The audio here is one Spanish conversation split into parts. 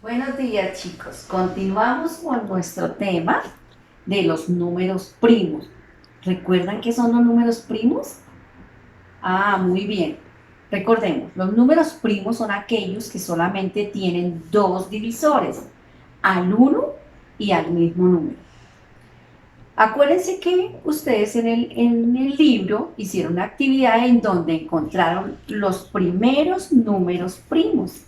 Buenos días, chicos. Continuamos con nuestro tema de los números primos. ¿Recuerdan qué son los números primos? Muy bien. Recordemos, los números primos son aquellos que solamente tienen dos divisores, al uno y al mismo número. Acuérdense que ustedes en el libro hicieron una actividad en donde encontraron los primeros números primos.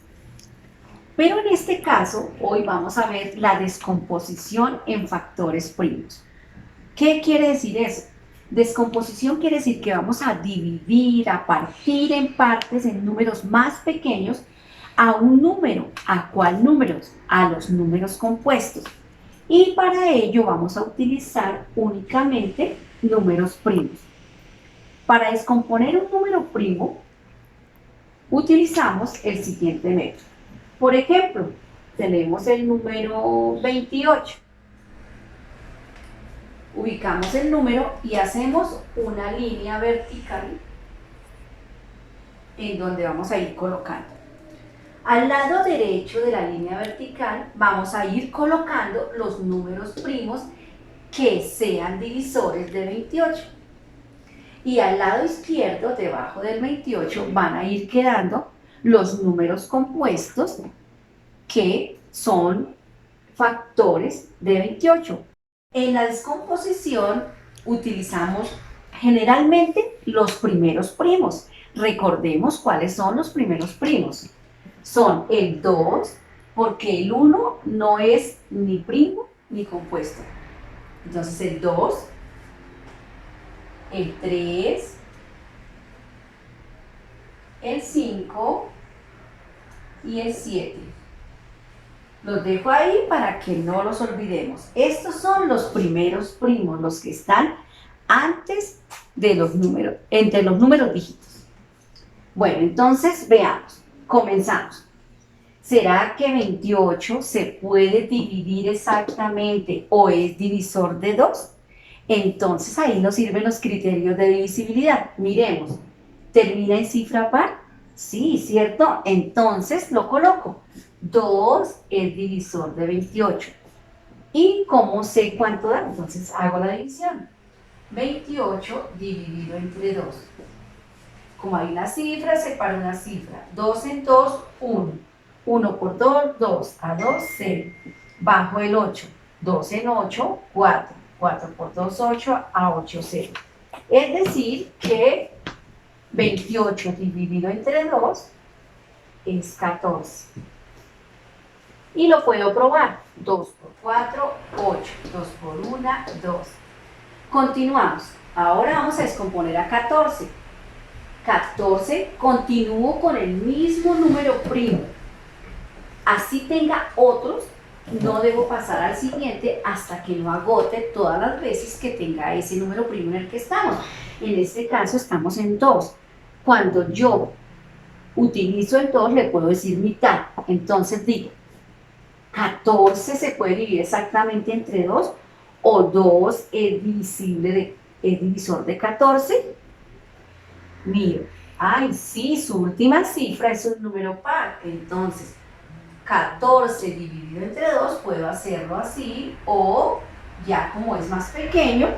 Pero en este caso, hoy vamos a ver la descomposición en factores primos. ¿Qué quiere decir eso? Descomposición quiere decir que vamos a dividir, a partir en partes, en números más pequeños, a un número. ¿A cuál números? A los números compuestos. Y para ello vamos a utilizar únicamente números primos. Para descomponer un número primo, utilizamos el siguiente método. Por ejemplo, tenemos el número 28. Ubicamos el número y hacemos una línea vertical en donde vamos a ir colocando. Al lado derecho de la línea vertical vamos a ir colocando los números primos que sean divisores de 28. Y al lado izquierdo, debajo del 28, van a ir quedando los números compuestos que son factores de 28. En la descomposición utilizamos generalmente los primeros primos. Recordemos cuáles son los primeros primos. Son el 2, porque el 1 no es ni primo ni compuesto. Entonces el 2, el 3, el 5 y el 7. Los dejo ahí para que no los olvidemos. Estos son los primeros primos, los que están antes de los números, entre los números dígitos. Bueno, entonces veamos, comenzamos. ¿Será que 28 se puede dividir exactamente o es divisor de 2? Entonces ahí nos sirven los criterios de divisibilidad. Miremos, ¿termina en cifra par? Sí, ¿cierto? Entonces lo coloco. 2 es divisor de 28. ¿Y cómo sé cuánto da? Entonces hago la división. 28 dividido entre 2. Como hay una cifra, separo una cifra. 2 en 2, 1. 1 por 2, 2. A 2, 0. Bajo el 8. 2 en 8, 4. 4 por 2, 8. A 8, 0. Es decir, que 28 dividido entre 2 es 14. Y lo puedo probar. 2 por 4, 8. 2 por 1, 2. Continuamos. Ahora vamos a descomponer a 14. 14, continúo con el mismo número primo. Así tenga otros, no debo pasar al siguiente hasta que no agote todas las veces que tenga ese número primo en el que estamos. En este caso estamos en 2. Cuando yo utilizo el 2, le puedo decir mitad. Entonces digo, 14 se puede dividir exactamente entre 2, o 2 es divisor de 14. Miro, ay, sí, su última cifra es un número par. Entonces, 14 dividido entre 2 puedo hacerlo así, o ya como es más pequeño,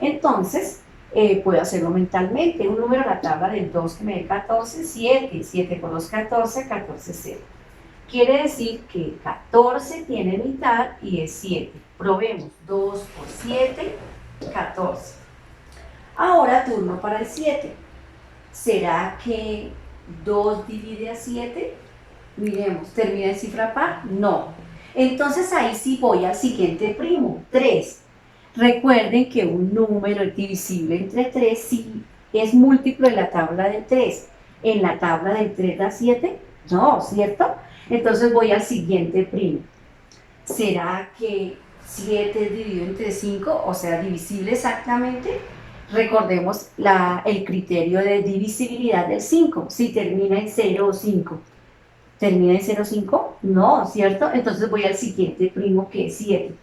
entonces puedo hacerlo mentalmente. Un número a la tabla del 2 que me dé 14, 7. 7 por 2, 14, 14, 0. Quiere decir que 14 tiene mitad y es 7. Probemos, 2 por 7, 14. Ahora turno para el 7. ¿Será que 2 divide a 7? Miremos, ¿termina en cifra par? No. Entonces ahí sí voy al siguiente primo, 3. Recuerden que un número es divisible entre 3 si es múltiplo en la tabla de 3. ¿En la tabla del 3 da 7? No, ¿cierto? Entonces voy al siguiente primo. ¿Será que 7 es dividido entre 5? O sea, divisible exactamente. Recordemos el criterio de divisibilidad del 5. Si termina en 0 o 5. ¿Termina en 0, 5? No, ¿cierto? Entonces voy al siguiente primo, que es 7.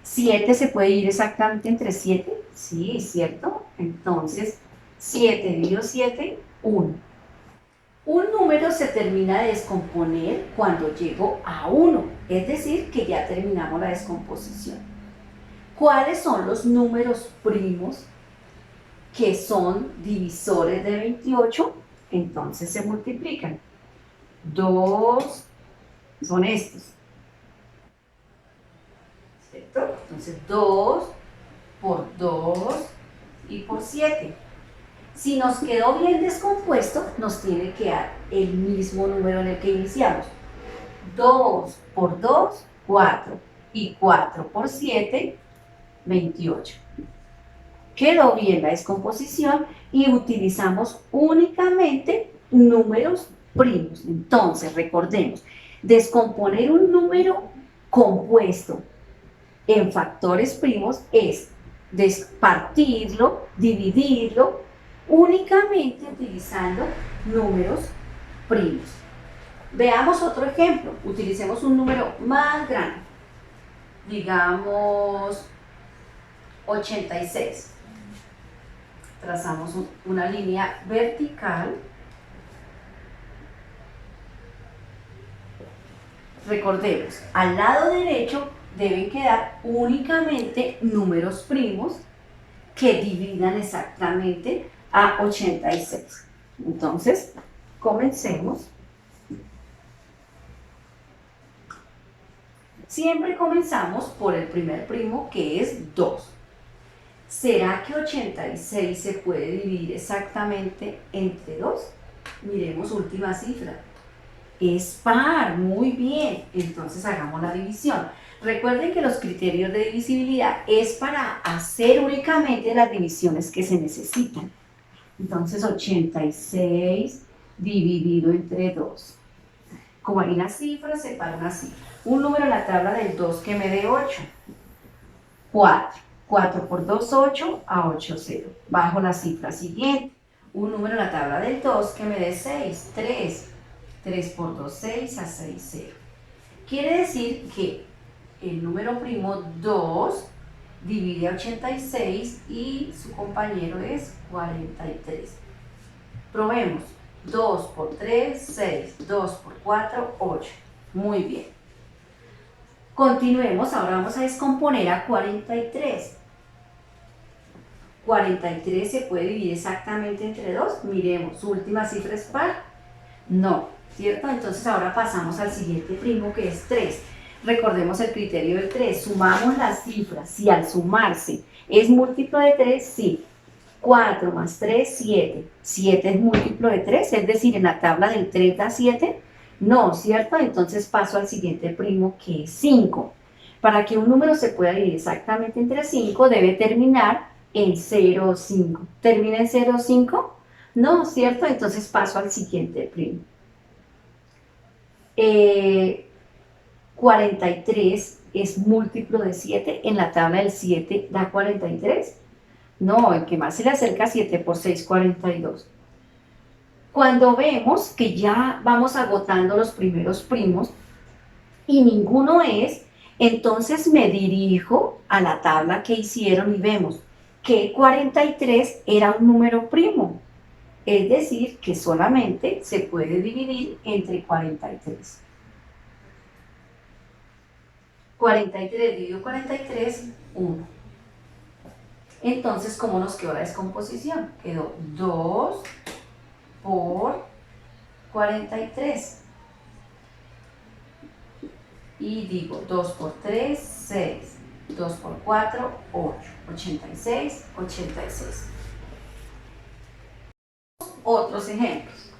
¿7 se puede ir exactamente entre 7? Sí, ¿cierto? Entonces, 7 dividido 7, 1. Un número se termina de descomponer cuando llego a 1, es decir, que ya terminamos la descomposición. ¿Cuáles son los números primos que son divisores de 28? Entonces se multiplican. 2 son estos, ¿cierto? Entonces 2 por 2 y por 7. Si nos quedó bien descompuesto, nos tiene que dar el mismo número en el que iniciamos. 2 por 2, 4. Y 4 por 7, 28. Quedó bien la descomposición y utilizamos únicamente números primos. Entonces, recordemos, descomponer un número compuesto en factores primos es partirlo, dividirlo, únicamente utilizando números primos. Veamos otro ejemplo. Utilicemos un número más grande. Digamos 86. Trazamos una línea vertical. Recordemos, al lado derecho deben quedar únicamente números primos que dividan exactamente a 86. Entonces, comencemos. Siempre comenzamos por el primer primo, que es 2. ¿Será que 86 se puede dividir exactamente entre 2? Miremos última cifra. Es par, muy bien. Entonces hagamos la división. Recuerden que los criterios de divisibilidad es para hacer únicamente las divisiones que se necesitan. Entonces 86 dividido entre 2. Como hay una cifra, separo una cifra. Un número en la tabla del 2 que me dé 8. 4. 4 por 2, 8, a 8, 0. Bajo la cifra siguiente. Un número en la tabla del 2 que me dé 6. 3. 3 por 2, 6, a 6, 0. Quiere decir que el número primo 2 divide a 86 y su compañero es 43. Probemos. 2 por 3, 6. 2 por 4, 8. Muy bien. Continuemos, ahora vamos a descomponer a 43. 43 se puede dividir exactamente entre 2. Miremos, ¿su última cifra es par? No, ¿cierto? Entonces ahora pasamos al siguiente primo, que es 3. Recordemos el criterio del 3. Sumamos las cifras. Si al sumarse es múltiplo de 3, sí. 4 más 3, 7. 7 es múltiplo de 3, es decir, en la tabla del 3 da 7. No, ¿cierto? Entonces paso al siguiente primo, que es 5. Para que un número se pueda dividir exactamente entre 5, debe terminar en 0, 5. ¿Termina en 0, 5? No, ¿cierto? Entonces paso al siguiente primo. 43 es múltiplo de 7. En la tabla del 7 da 43. No, el que más se le acerca a 7 por 6, 42. Cuando vemos que ya vamos agotando los primeros primos y ninguno es, entonces me dirijo a la tabla que hicieron y vemos que 43 era un número primo. Es decir, que solamente se puede dividir entre 43. 43 dividido 43, 1. Entonces, ¿cómo nos quedó la descomposición? Quedó 2 por 43. Y digo 2 por 3, 6. 2 por 4, 8. 86, 86. Otros ejemplos.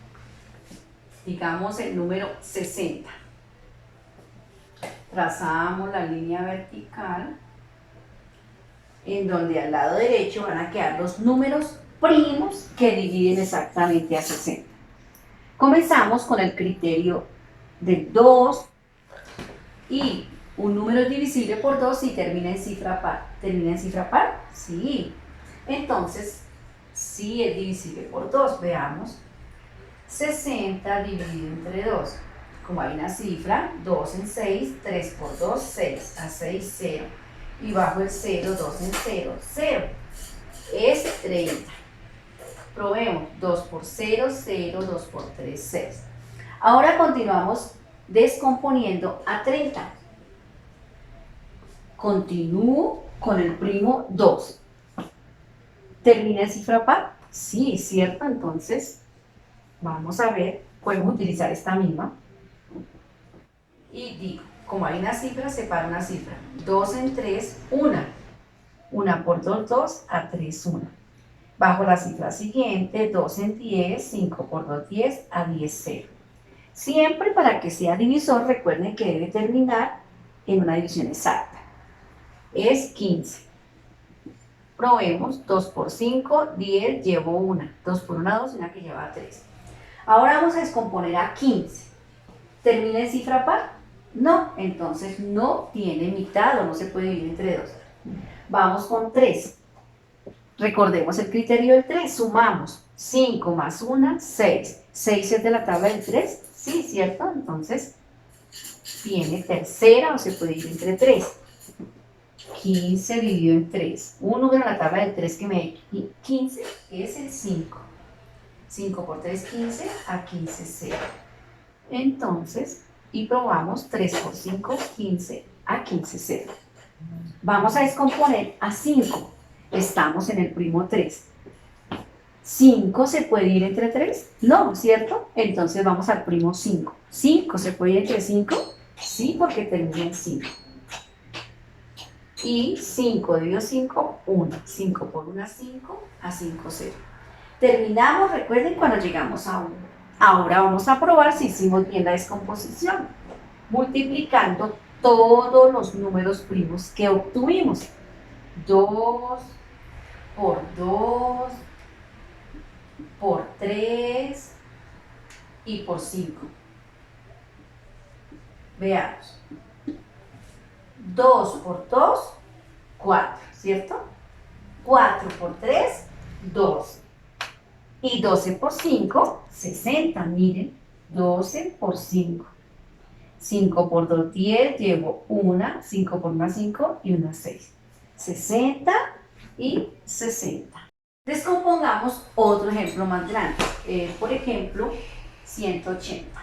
Digamos el número 60. Trazamos la línea vertical en donde al lado derecho van a quedar los números primos que dividen exactamente a 60. Comenzamos con el criterio del 2 y un número es divisible por 2 si termina en cifra par. ¿Termina en cifra par? Sí. Entonces, sí es divisible por 2. Veamos. 60 dividido entre 2. Como hay una cifra, 2 en 6, 3 por 2, 6, a 6, 0. Y bajo el 0, 2 en 0, 0. Es 30. Probemos. 2 por 0, 0, 2 por 3, 6. Ahora continuamos descomponiendo a 30. Continúo con el primo 2. ¿Termina en cifra par? Sí, ¿cierto? Entonces, vamos a ver, podemos utilizar esta misma. Y digo, como hay una cifra, separo una cifra. 2 en 3, 1. 1 por 2, 2, a 3, 1. Bajo la cifra siguiente, 2 en 10, 5 por 2, 10, a 10, 0. Siempre para que sea divisor, recuerden que debe terminar en una división exacta. Es 15. Probemos. 2 por 5, 10, llevo 1. 2 por 1, 2, una que lleva 3. Ahora vamos a descomponer a 15. ¿Termina en cifra par? No, entonces no tiene mitad o no se puede dividir entre 2. Vamos con 3. Recordemos el criterio del 3. Sumamos. 5 más 1, 6. 6 es de la tabla del 3. Sí, ¿cierto? Entonces tiene tercera o se puede ir entre 3. 15 dividido en 3. Un número en la tabla del 3 que me dé 15 es el 5. 5 por 3, 15, a 15, 0. Entonces, y probamos 3 por 5, 15, a 15, 0. Vamos a descomponer a 5. Estamos en el primo 3. ¿5 se puede ir entre 3? No, ¿cierto? Entonces vamos al primo 5. ¿5 se puede ir entre 5? Sí, porque termina en 5. Y 5 dividido 5, 1. 5 por 1, 5, a 5, 0. Terminamos, recuerden, cuando llegamos a 1. Ahora vamos a probar si hicimos bien la descomposición, multiplicando todos los números primos que obtuvimos. 2 por 2 por 3 y por 5. Veamos. 2 por 2, 4, ¿cierto? 4 por 3, 12. Y 12 por 5, 60. Miren, 12 por 5. 5 por 2, 10. Llevo 1. 5 por 1, 5 y 1, 6. 60 y 60. Descompongamos otro ejemplo más grande. Por ejemplo, 180.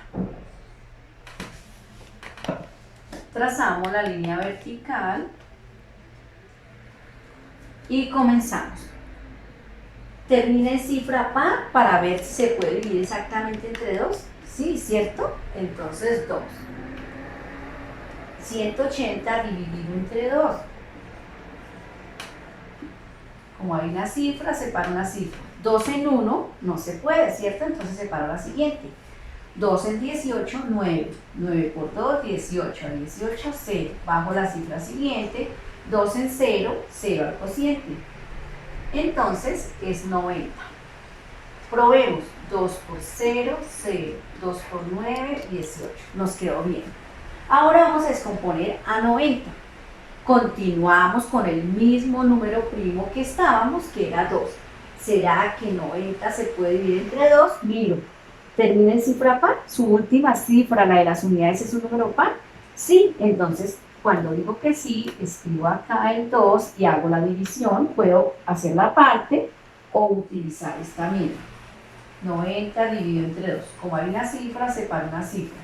Trazamos la línea vertical y comenzamos. Termina en cifra par para ver si se puede dividir exactamente entre 2. Sí, ¿cierto? Entonces 2. 180 dividido entre 2. Como hay una cifra, separo una cifra. 2 en 1 no se puede, ¿cierto? Entonces separo la siguiente. 2 en 18, 9. 9 por 2, 18. A 18, 0. Bajo la cifra siguiente. 2 en 0, 0 al cociente. Entonces es 90. Probemos. 2 por 0, 0. 2 por 9, 18. Nos quedó bien. Ahora vamos a descomponer a 90. Continuamos con el mismo número primo que estábamos, que era 2. ¿Será que 90 se puede dividir entre 2? Miro. ¿Termina en cifra par? Su última cifra, la de las unidades, ¿es un número par? Sí. Entonces, cuando digo que sí, escribo acá el 2 y hago la división. Puedo hacer la parte o utilizar esta misma. 90 dividido entre 2. Como hay una cifra, separo una cifra.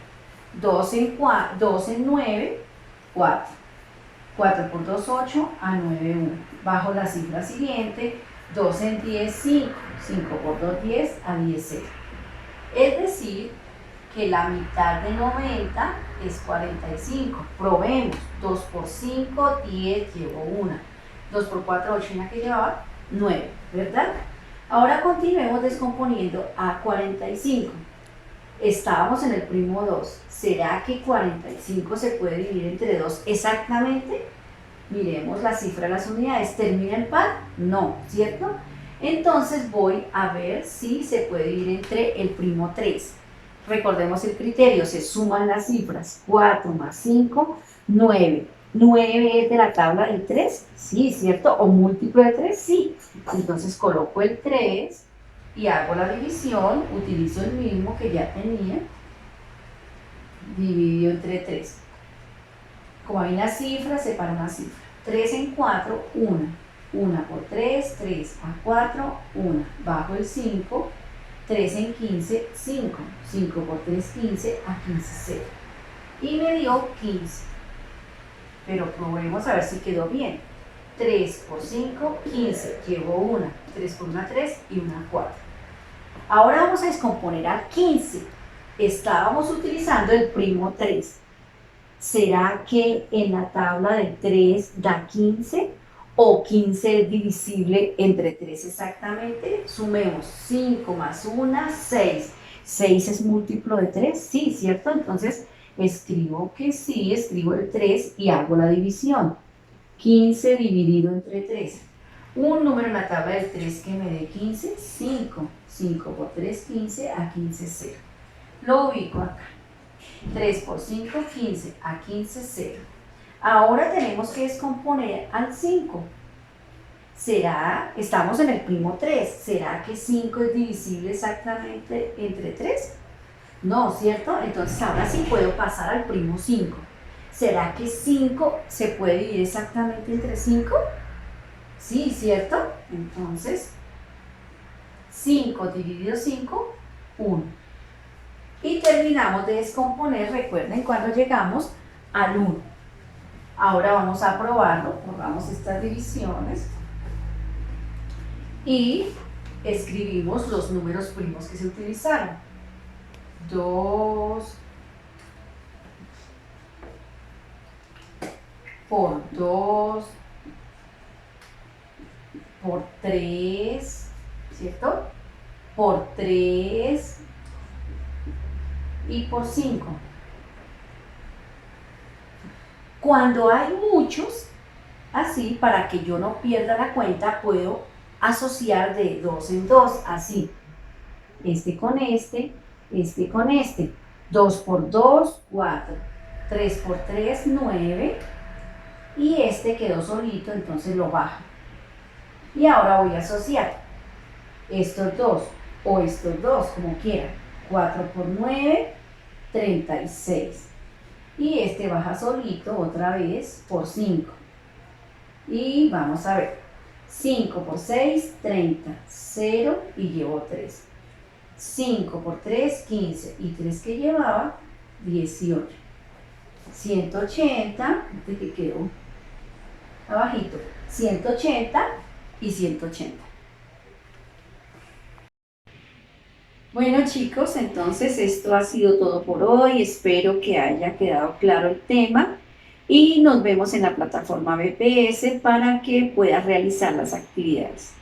2 en 9, 4. 4 por 2, 8, a 9, 1. Bajo la cifra siguiente. 2 en 10, 5. 5 por 2, 10, a 10, 0. Es decir, que la mitad de 90 es 45. Probemos. 2 por 5, 10, llevo 1. 2 por 4, 8, una que llevaba 9, ¿verdad? Ahora continuemos descomponiendo a 45. Estábamos en el primo 2. ¿Será que 45 se puede dividir entre 2 exactamente? Miremos la cifra de las unidades. ¿Termina en par? No, ¿cierto? Entonces voy a ver si se puede dividir entre el primo 3. Recordemos el criterio, se suman las cifras. 4 más 5, 9. 9 es de la tabla del 3, sí, ¿cierto? ¿O múltiplo de 3? Sí. Entonces coloco el 3 y hago la división, utilizo el mismo que ya tenía, dividido entre 3. Como hay una cifra, separo una cifra. 3 en 4, 1. 1 por 3, 3 a 4, 1. Bajo el 5, 3 en 15, 5. 5 por 3, 15, a 15, 0. Y me dio 15. Pero probemos a ver si quedó bien. 3 por 5, 15. Llevo 1. 3 por 1, 3 y 1, 4. Ahora vamos a descomponer a 15. Estábamos utilizando el primo 3. ¿Será que en la tabla de 3 da 15? ¿O 15 es divisible entre 3 exactamente? Sumemos 5 más 1, 6. ¿6 es múltiplo de 3? Sí, ¿cierto? Entonces escribo que sí, escribo el 3 y hago la división. 15 dividido entre 3. Un número en la tabla del 3 que me dé 15, 5. 5 por 3, 15, a 15, 0. Lo ubico acá. 3 por 5, 15, a 15, 0. Ahora tenemos que descomponer al 5. Estamos en el primo 3, ¿será que 5 es divisible exactamente entre 3? No, ¿cierto? Entonces ahora sí puedo pasar al primo 5. ¿Será que 5 se puede dividir exactamente entre 5? Sí, ¿cierto? Entonces, 5 dividido 5, 1. Y terminamos de descomponer, recuerden, cuando llegamos al 1. Ahora vamos a probarlo, probamos estas divisiones y escribimos los números primos que se utilizaron. 2 por 2 por 3, ¿cierto? Por 3 y por 5. Cuando hay muchos, así, para que yo no pierda la cuenta, puedo asociar de 2 en 2, así. Este con este con este. 2 por 2, 4. 3 por 3, 9. Y este quedó solito, entonces lo bajo. Y ahora voy a asociar estos dos, o estos dos, como quieran. 4 por 9, 36. Y este baja solito otra vez por 5. Y vamos a ver. 5 por 6, 30. 0 y llevo 3. 5 por 3, 15. Y 3 que llevaba, 18. 180, este que quedó abajito. 180 y 180. Bueno chicos, entonces esto ha sido todo por hoy. Espero que haya quedado claro el tema y nos vemos en la plataforma BPS para que puedas realizar las actividades.